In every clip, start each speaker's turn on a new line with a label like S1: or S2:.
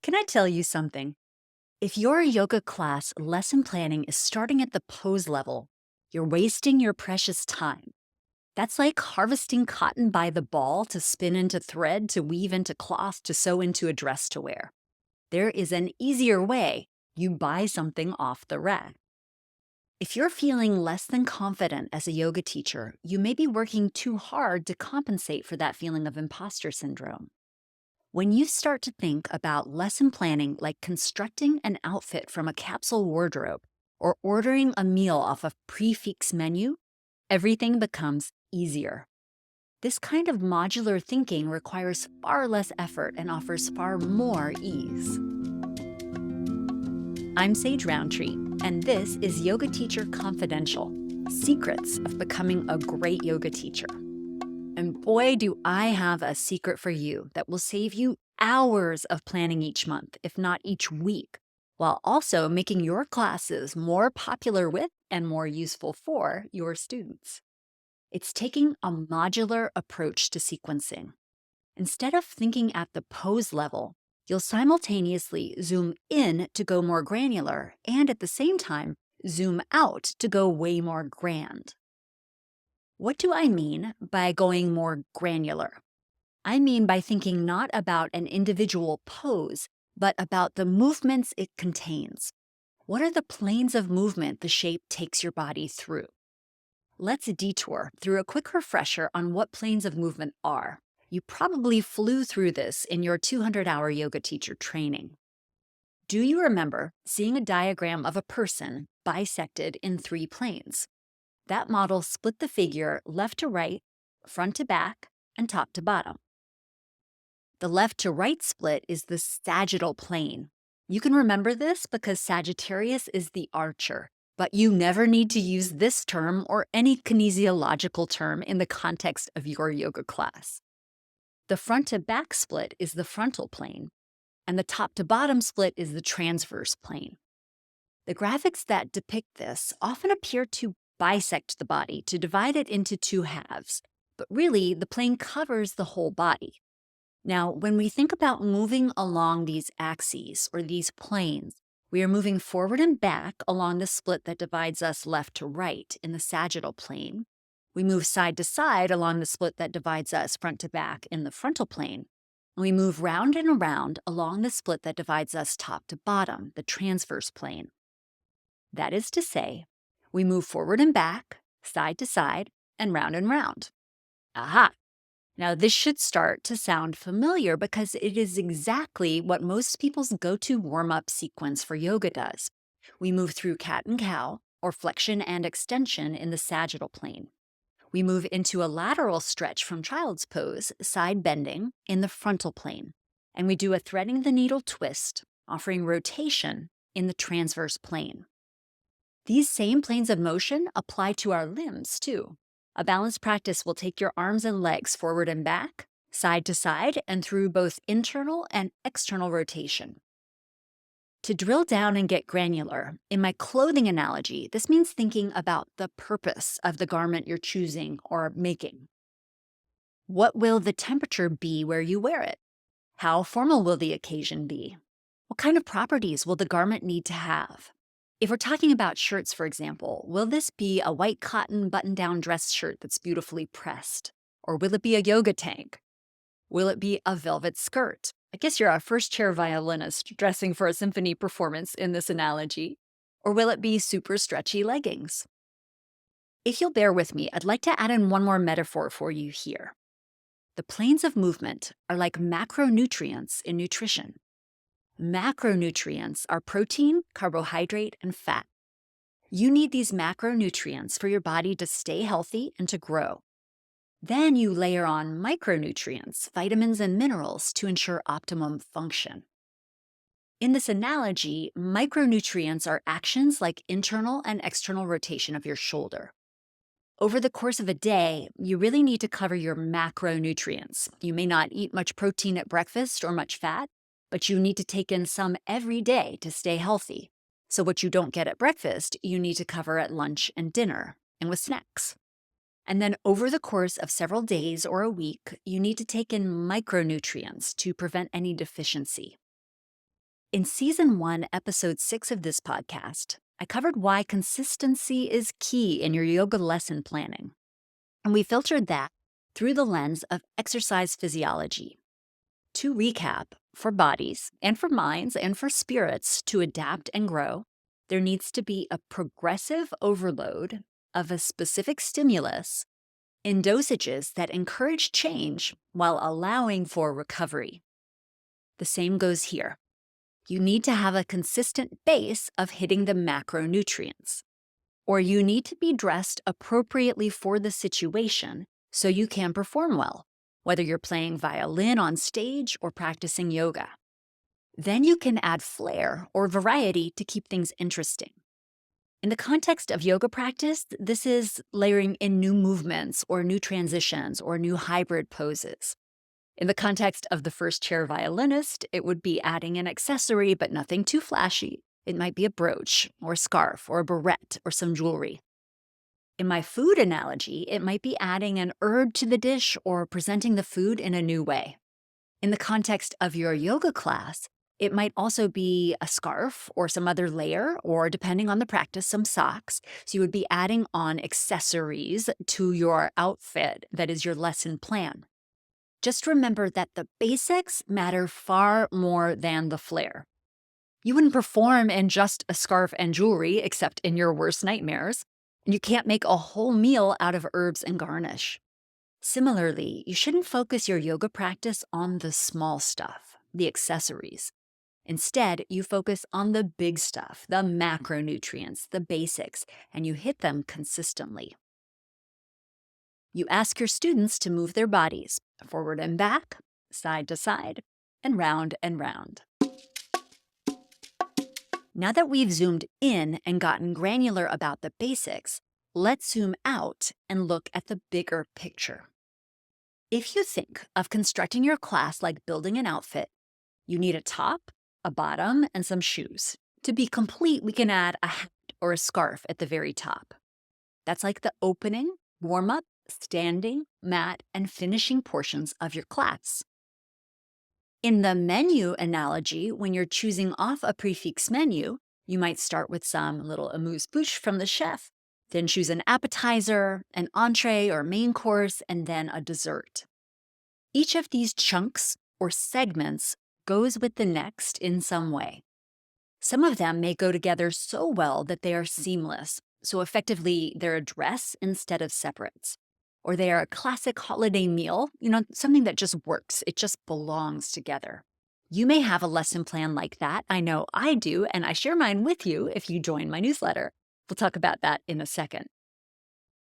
S1: Can I tell you something? If your yoga class lesson planning is starting at the pose level, you're wasting your precious time. That's like harvesting cotton by the ball to spin into thread, to weave into cloth, to sew into a dress to wear. There is an easier way. You buy something off the rack. If you're feeling less than confident as a yoga teacher, you may be working too hard to compensate for that feeling of imposter syndrome. When you start to think about lesson planning like constructing an outfit from a capsule wardrobe or ordering a meal off a prefix menu, everything becomes easier. This kind of modular thinking requires far less effort and offers far more ease. I'm Sage Roundtree, and this is Yoga Teacher Confidential: Secrets of Becoming a Great Yoga Teacher. And boy, do I have a secret for you that will save you hours of planning each month, if not each week, while also making your classes more popular with and more useful for your students. It's taking a modular approach to sequencing. Instead of thinking at the pose level, you'll simultaneously zoom in to go more granular and at the same time zoom out to go way more grand. What do I mean by going more granular? I mean by thinking not about an individual pose, but about the movements it contains. What are the planes of movement the shape takes your body through? Let's detour through a quick refresher on what planes of movement are. You probably flew through this in your 200-hour yoga teacher training. Do you remember seeing a diagram of a person bisected in 3 planes? That model split the figure left to right, front to back, and top to bottom. The left to right split is the sagittal plane. You can remember this because Sagittarius is the archer, but you never need to use this term or any kinesiological term in the context of your yoga class. The front to back split is the frontal plane, and the top to bottom split is the transverse plane. The graphics that depict this often appear to bisect the body, to divide it into 2 halves, but really the plane covers the whole body. Now, when we think about moving along these axes or these planes, we are moving forward and back along the split that divides us left to right in the sagittal plane. We move side to side along the split that divides us front to back in the frontal plane. And we move round and around along the split that divides us top to bottom, the transverse plane. That is to say, we move forward and back, side to side, and round. Aha! Now, this should start to sound familiar because it is exactly what most people's go-to warm-up sequence for yoga does. We move through cat and cow, or flexion and extension in the sagittal plane. We move into a lateral stretch from child's pose, side bending, in the frontal plane. And we do a threading the needle twist, offering rotation in the transverse plane. These same planes of motion apply to our limbs, too. A balanced practice will take your arms and legs forward and back, side to side, and through both internal and external rotation. To drill down and get granular, in my clothing analogy, this means thinking about the purpose of the garment you're choosing or making. What will the temperature be where you wear it? How formal will the occasion be? What kind of properties will the garment need to have? If we're talking about shirts, for example, will this be a white cotton button-down dress shirt that's beautifully pressed? Or will it be a yoga tank? Will it be a velvet skirt? I guess you're a first-chair violinist dressing for a symphony performance in this analogy. Or will it be super stretchy leggings? If you'll bear with me, I'd like to add in one more metaphor for you here. The planes of movement are like macronutrients in nutrition. Macronutrients are protein, carbohydrate, and fat. You need these macronutrients for your body to stay healthy and to grow. Then you layer on micronutrients, vitamins and minerals to ensure optimum function. In this analogy, micronutrients are actions like internal and external rotation of your shoulder. Over the course of a day, you really need to cover your macronutrients. You may not eat much protein at breakfast or much fat, but you need to take in some every day to stay healthy. So what you don't get at breakfast, you need to cover at lunch and dinner, and with snacks. And then over the course of several days or a week, you need to take in micronutrients to prevent any deficiency. In Season 1, Episode 6 of this podcast, I covered why consistency is key in your yoga lesson planning. And we filtered that through the lens of exercise physiology. To recap, for bodies and for minds and for spirits to adapt and grow, there needs to be a progressive overload of a specific stimulus in dosages that encourage change while allowing for recovery. The same goes here. You need to have a consistent base of hitting the macronutrients, or you need to be dressed appropriately for the situation so you can perform well, whether you're playing violin on stage or practicing yoga. Then you can add flair or variety to keep things interesting. In the context of yoga practice, this is layering in new movements or new transitions or new hybrid poses. In the context of the first chair violinist, it would be adding an accessory, but nothing too flashy. It might be a brooch or a scarf or a barrette or some jewelry. In my food analogy, it might be adding an herb to the dish or presenting the food in a new way. In the context of your yoga class, it might also be a scarf or some other layer, or depending on the practice, some socks. So you would be adding on accessories to your outfit that is your lesson plan. Just remember that the basics matter far more than the flair. You wouldn't perform in just a scarf and jewelry, except in your worst nightmares, and you can't make a whole meal out of herbs and garnish. Similarly, you shouldn't focus your yoga practice on the small stuff, the accessories. Instead, you focus on the big stuff, the macronutrients, the basics, and you hit them consistently. You ask your students to move their bodies forward and back, side to side, and round and round. Now that we've zoomed in and gotten granular about the basics, let's zoom out and look at the bigger picture. If you think of constructing your class like building an outfit, you need a top, a bottom, and some shoes. To be complete, we can add a hat or a scarf at the very top. That's like the opening, warm-up, standing, mat, and finishing portions of your class. In the menu analogy, when you're choosing off a prefix menu, you might start with some little amuse-bouche from the chef, then choose an appetizer, an entree or main course, and then a dessert. Each of these chunks or segments goes with the next in some way. Some of them may go together so well that they are seamless, so effectively they're a dress instead of separates. Or they are a classic holiday meal, something that just works. It just belongs together. You may have a lesson plan like that. I know I do, and I share mine with you if you join my newsletter. We'll talk about that in a second.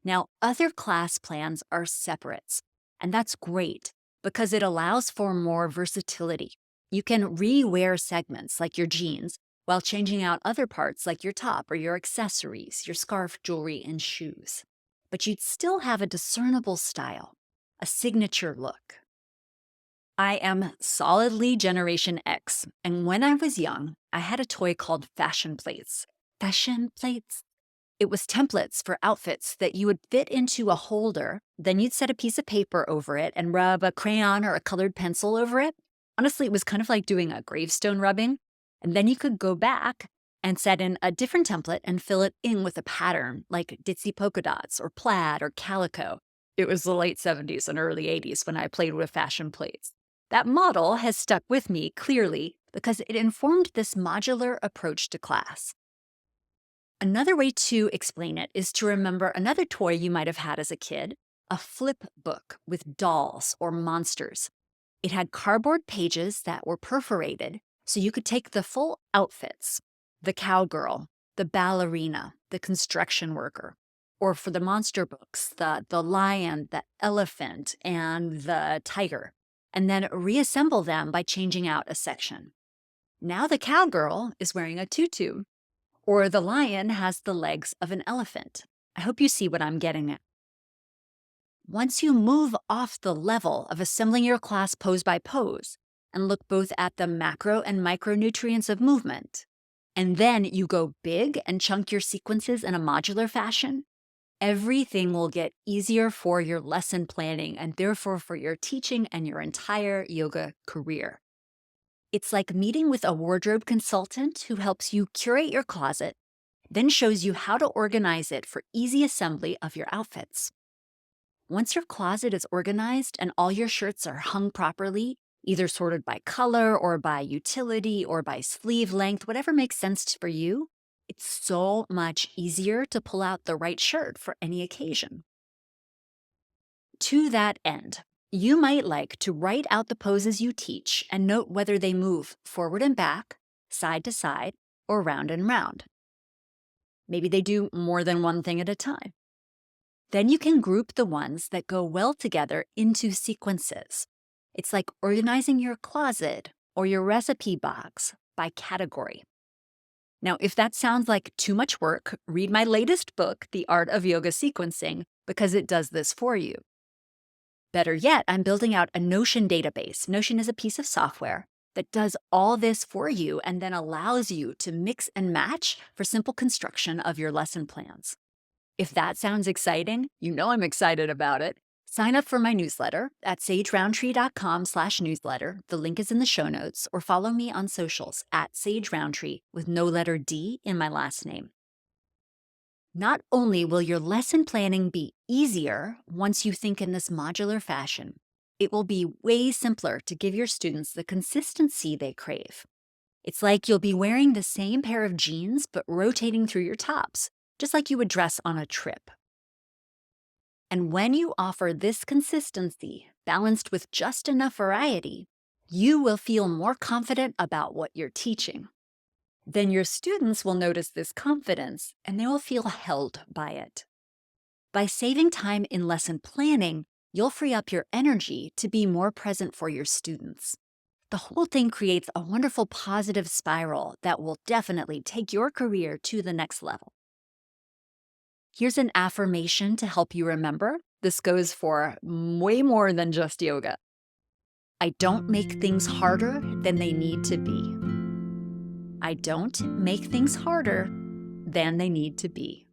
S1: Now, other class plans are separates, and that's great because it allows for more versatility. You can re-wear segments like your jeans while changing out other parts like your top or your accessories, your scarf, jewelry, and shoes. But you'd still have a discernible style, a signature look. I am solidly Generation X, and when I was young, I had a toy called fashion plates. Fashion plates? It was templates for outfits that you would fit into a holder, then you'd set a piece of paper over it and rub a crayon or a colored pencil over it. Honestly, it was kind of like doing a gravestone rubbing, and then you could go back and set in a different template and fill it in with a pattern like ditzy polka dots or plaid or calico. It was the late 70s and early 80s when I played with fashion plates. That model has stuck with me clearly because it informed this modular approach to class. Another way to explain it is to remember another toy you might have had as a kid, a flip book with dolls or monsters. It had cardboard pages that were perforated so you could take the full outfits, the cowgirl, the ballerina, the construction worker, or for the monster books, the lion, the elephant, and the tiger, and then reassemble them by changing out a section. Now the cowgirl is wearing a tutu, or the lion has the legs of an elephant. I hope you see what I'm getting at. Once you move off the level of assembling your class pose by pose and look both at the macro and micronutrients of movement, and then you go big and chunk your sequences in a modular fashion, everything will get easier for your lesson planning and therefore for your teaching and your entire yoga career. It's like meeting with a wardrobe consultant who helps you curate your closet, then shows you how to organize it for easy assembly of your outfits. Once your closet is organized and all your shirts are hung properly, either sorted by color or by utility or by sleeve length, whatever makes sense for you, it's so much easier to pull out the right shirt for any occasion. To that end, you might like to write out the poses you teach and note whether they move forward and back, side to side, or round and round. Maybe they do more than one thing at a time. Then you can group the ones that go well together into sequences. It's like organizing your closet or your recipe box by category. Now, if that sounds like too much work, read my latest book, The Art of Yoga Sequencing, because it does this for you. Better yet, I'm building out a Notion database. Notion is a piece of software that does all this for you and then allows you to mix and match for simple construction of your lesson plans. If that sounds exciting, you know I'm excited about it. Sign up for my newsletter at sageroundtree.com/newsletter. The link is in the show notes, or follow me on socials at sageroundtree with no letter D in my last name. Not only will your lesson planning be easier once you think in this modular fashion, it will be way simpler to give your students the consistency they crave. It's like you'll be wearing the same pair of jeans but rotating through your tops, just like you would dress on a trip. And when you offer this consistency, balanced with just enough variety, you will feel more confident about what you're teaching. Then your students will notice this confidence and they will feel held by it. By saving time in lesson planning, you'll free up your energy to be more present for your students. The whole thing creates a wonderful positive spiral that will definitely take your career to the next level. Here's an affirmation to help you remember. This goes for way more than just yoga. I don't make things harder than they need to be. I don't make things harder than they need to be.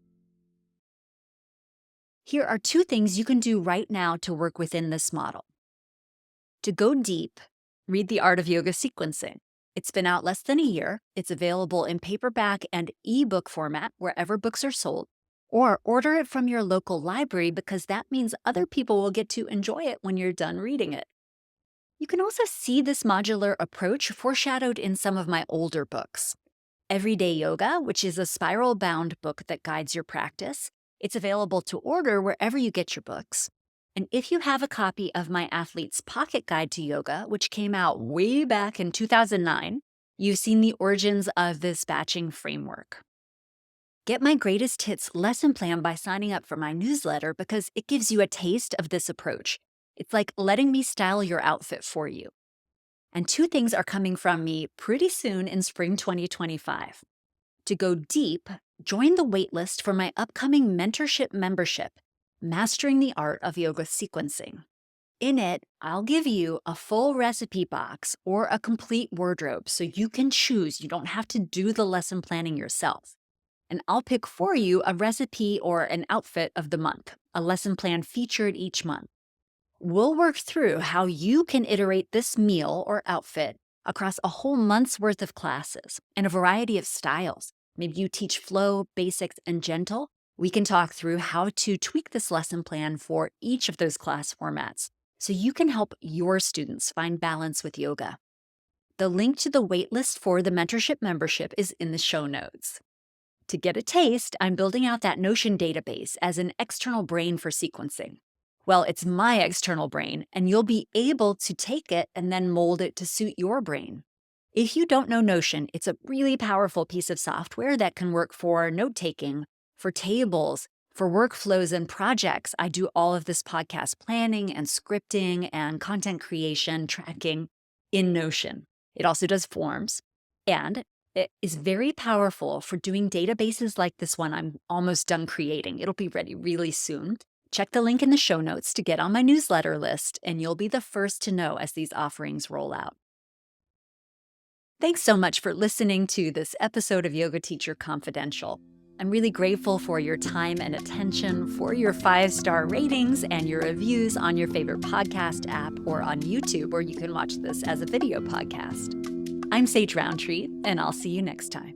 S1: Here are 2 things you can do right now to work within this model. To go deep, read The Art of Yoga Sequencing. It's been out less than a year. It's available in paperback and ebook format wherever books are sold. Or order it from your local library because that means other people will get to enjoy it when you're done reading it. You can also see this modular approach foreshadowed in some of my older books. Everyday Yoga, which is a spiral-bound book that guides your practice. It's available to order wherever you get your books. And if you have a copy of my Athlete's Pocket Guide to Yoga, which came out way back in 2009, you've seen the origins of this batching framework. Get my greatest hits lesson plan by signing up for my newsletter because it gives you a taste of this approach. It's like letting me style your outfit for you. And 2 things are coming from me pretty soon in spring 2025. To go deep, join the waitlist for my upcoming mentorship membership, Mastering the Art of Yoga Sequencing. In it, I'll give you a full recipe box or a complete wardrobe so you can choose. You don't have to do the lesson planning yourself. And I'll pick for you a recipe or an outfit of the month, a lesson plan featured each month. We'll work through how you can iterate this meal or outfit across a whole month's worth of classes and a variety of styles. Maybe you teach flow, basics, and gentle. We can talk through how to tweak this lesson plan for each of those class formats so you can help your students find balance with yoga. The link to the waitlist for the mentorship membership is in the show notes. To get a taste, I'm building out that Notion database as an external brain for sequencing. Well, it's my external brain, and you'll be able to take it and then mold it to suit your brain. If you don't know Notion, it's a really powerful piece of software that can work for note-taking, for tables, for workflows and projects. I do all of this podcast planning and scripting and content creation tracking in Notion. It also does forms, and it is very powerful for doing databases like this one I'm almost done creating. It'll be ready really soon. Check the link in the show notes to get on my newsletter list, and you'll be the first to know as these offerings roll out. Thanks so much for listening to this episode of Yoga Teacher Confidential. I'm really grateful for your time and attention, for your 5-star ratings and your reviews on your favorite podcast app or on YouTube, where you can watch this as a video podcast. I'm Sage Roundtree, and I'll see you next time.